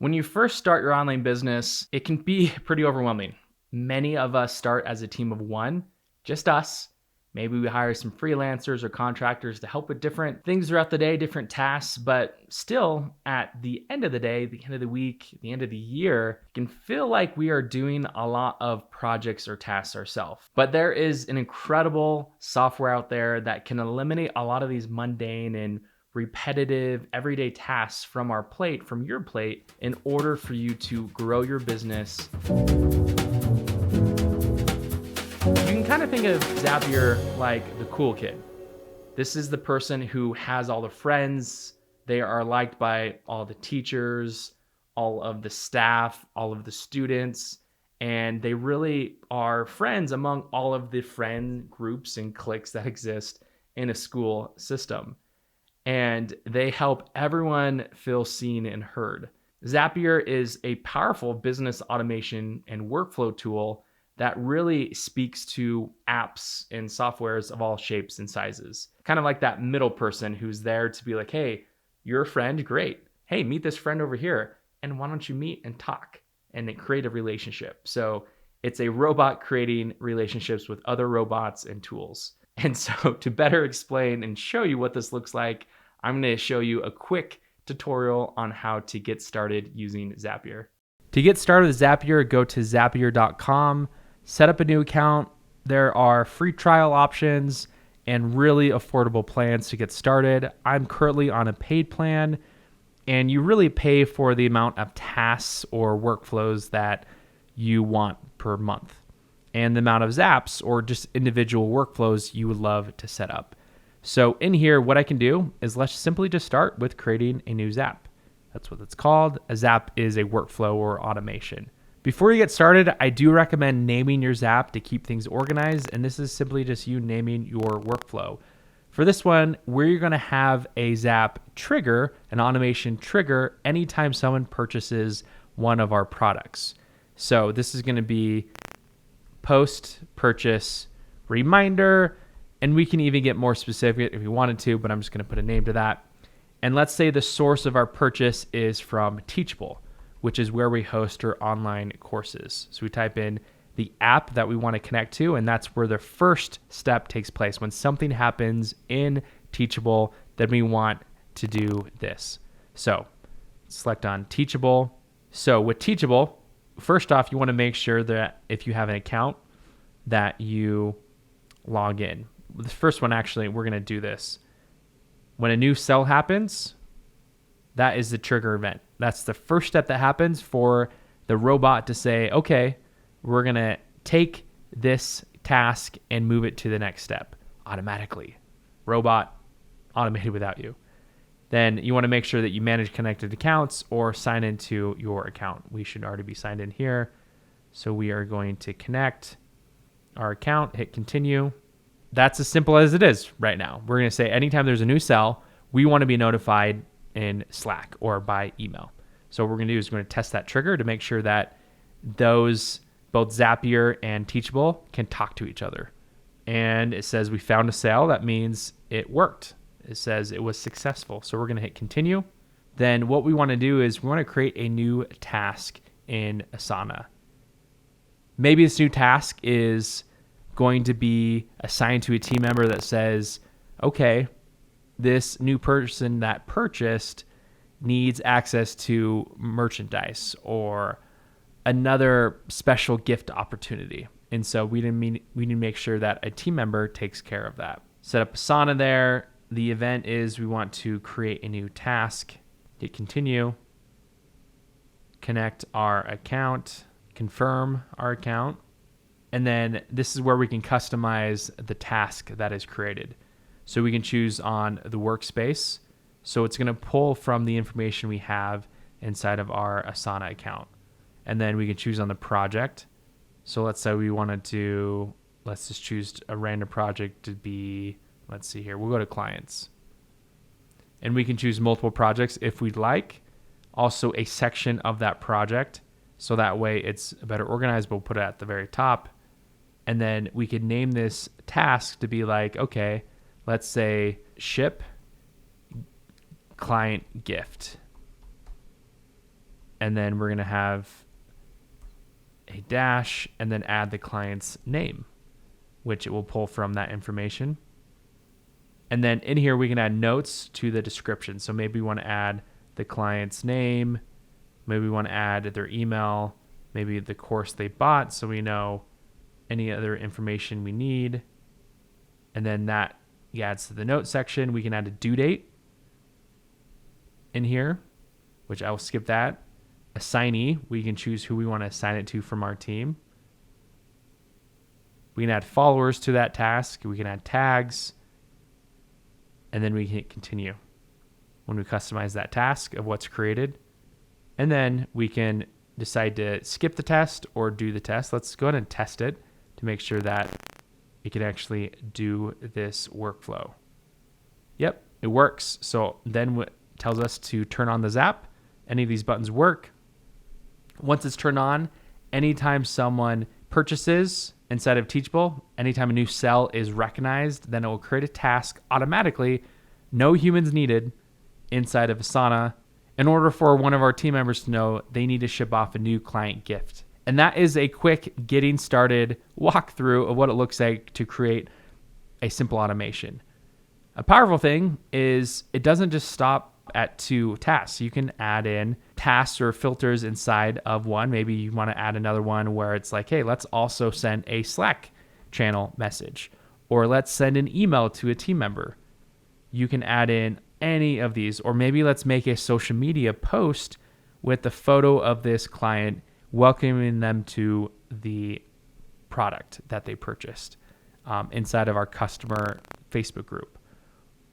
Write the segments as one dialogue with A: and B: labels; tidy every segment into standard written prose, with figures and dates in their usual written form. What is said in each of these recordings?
A: When you first start your online business, it can be pretty overwhelming. Many of us start as a team of one, just us. Maybe we hire some freelancers or contractors to help with different things throughout the day, different tasks, but still at the end of the day, the end of the week, the end of the year, it can feel like we are doing a lot of projects or tasks ourselves. But there is an incredible software out there that can eliminate a lot of these mundane and repetitive everyday tasks from our plate, from your plate, in order for you to grow your business. You can kind of think of Zapier like the cool kid. This is the person who has all the friends. They are liked by all the teachers, all of the staff, all of the students, and they really are friends among all of the friend groups and cliques that exist in a school system. And they help everyone feel seen and heard. Zapier is a powerful business automation and workflow tool that really speaks to apps and softwares of all shapes and sizes. Kind of like that middle person who's there to be like, hey, you're a friend, great. Hey, meet this friend over here. And why don't you meet and talk and create a relationship? So it's a robot creating relationships with other robots and tools. And so to better explain and show you what this looks like, I'm going to show you a quick tutorial on how to get started using Zapier. To get started with Zapier, go to zapier.com, set up a new account. There are free trial options and really affordable plans to get started. I'm currently on a paid plan, and you really pay for the amount of tasks or workflows that you want per month and the amount of zaps or just individual workflows you would love to set up. So in here, what I can do is let's simply just start with creating a new zap. That's what it's called. A zap is a workflow or automation. Before you get started, I do recommend naming your zap to keep things organized. And this is simply just you naming your workflow. For this one, we're going to have a zap trigger, an automation trigger, anytime someone purchases one of our products. So this is going to be post purchase reminder, and we can even get more specific if you wanted to, but I'm just going to put a name to that. And let's say the source of our purchase is from Teachable, which is where we host our online courses. So we type in the app that we want to connect to, and that's where the first step takes place. When something happens in Teachable, then we want to do this. So select on Teachable. So with Teachable, first off, you want to make sure that if you have an account that you log in. The first one, actually, we're going to do this. When a new sell happens, that is the trigger event. That's the first step that happens for the robot to say, okay, we're going to take this task and move it to the next step automatically. Robot automated without you. Then you want to make sure that you manage connected accounts or sign into your account. We should already be signed in here. So we are going to connect our account, hit continue. That's as simple as it is right now. We're going to say anytime there's a new sell, we want to be notified in Slack or by email. So what we're going to do is we're going to test that trigger to make sure that those, both Zapier and Teachable, can talk to each other. And it says we found a sale. That means it worked. It says it was successful. So we're going to hit continue. Then what we want to do is we want to create a new task in Asana. Maybe this new task is going to be assigned to a team member that says, okay, this new person that purchased needs access to merchandise or another special gift opportunity. And so we need to make sure that a team member takes care of that. Set up Asana there. The event is we want to create a new task. Hit continue. Connect our account. Confirm our account. And then this is where we can customize the task that is created. So we can choose on the workspace. So it's going to pull from the information we have inside of our Asana account. And then we can choose on the project. So let's say we wanted to, let's just choose a random project to be, let's see here, we'll go to clients. And we can choose multiple projects if we'd like. Also a section of that project. So that way it's better organized, but we'll put it at the very top. And then we could name this task to be like, okay, let's say ship client gift. And then we're going to have a dash and then add the client's name, which it will pull from that information. And then in here, we can add notes to the description. So maybe we want to add the client's name. Maybe we want to add their email, maybe the course they bought, so we know any other information we need. And then that adds to the note section. We can add a due date in here, which I will skip that. Assignee, we can choose who we want to assign it to from our team. We can add followers to that task. We can add tags. And then we can hit continue when we customize that task of what's created. And then we can decide to skip the test or do the test. Let's go ahead and test it to make sure that it can actually do this workflow. Yep, it works. So then it tells us to turn on the Zap. Any of these buttons work. Once it's turned on, anytime someone purchases inside of Teachable, anytime a new cell is recognized, then it will create a task automatically, no humans needed, inside of Asana, in order for one of our team members to know they need to ship off a new client gift. And that is a quick getting started walkthrough of what it looks like to create a simple automation. A powerful thing is it doesn't just stop at 2 tasks. You can add in tasks or filters inside of one. Maybe you want to add another one where it's like, hey, let's also send a Slack channel message, or let's send an email to a team member. You can add in any of these, or maybe let's make a social media post with the photo of this client welcoming them to the product that they purchased inside of our customer Facebook group.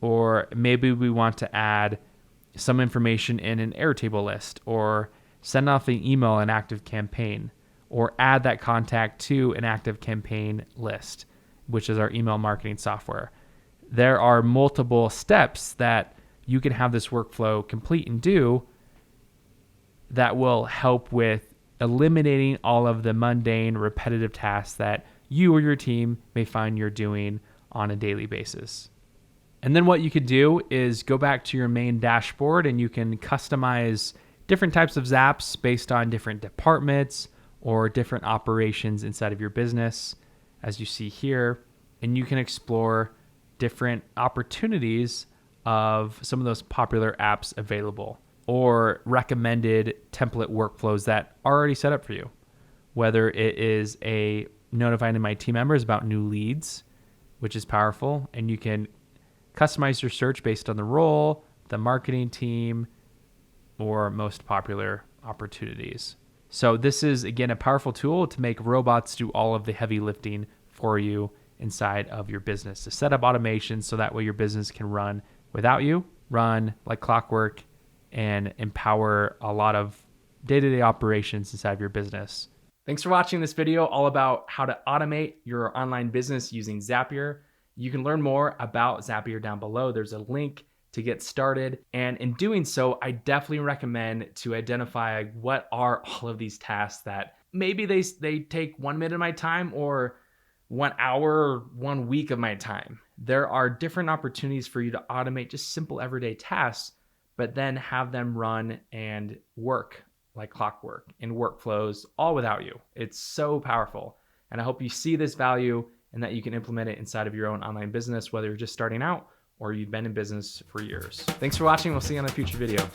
A: Or maybe we want to add some information in an Airtable list, or send off an email in ActiveCampaign, or add that contact to an ActiveCampaign list, which is our email marketing software. There are multiple steps that you can have this workflow complete and do that will help with eliminating all of the mundane, repetitive tasks that you or your team may find you're doing on a daily basis. And then what you could do is go back to your main dashboard and you can customize different types of Zaps based on different departments or different operations inside of your business, as you see here. And you can explore different opportunities of some of those popular apps available or recommended template workflows that are already set up for you. Whether it is a notifying my team members about new leads, which is powerful, and you can customize your search based on the role, the marketing team, or most popular opportunities. So this is, again, a powerful tool to make robots do all of the heavy lifting for you inside of your business, to set up automation so that way your business can run without you, run like clockwork, and empower a lot of day-to-day operations inside of your business. Thanks for watching this video all about how to automate your online business using Zapier. You can learn more about Zapier down below. There's a link to get started. And in doing so, I definitely recommend to identify what are all of these tasks that maybe they take 1 minute of my time or 1 hour or 1 week of my time. There are different opportunities for you to automate just simple everyday tasks, but then have them run and work like clockwork in workflows all without you. It's so powerful. And I hope you see this value and that you can implement it inside of your own online business, whether you're just starting out or you've been in business for years. Thanks for watching. We'll see you on a future video.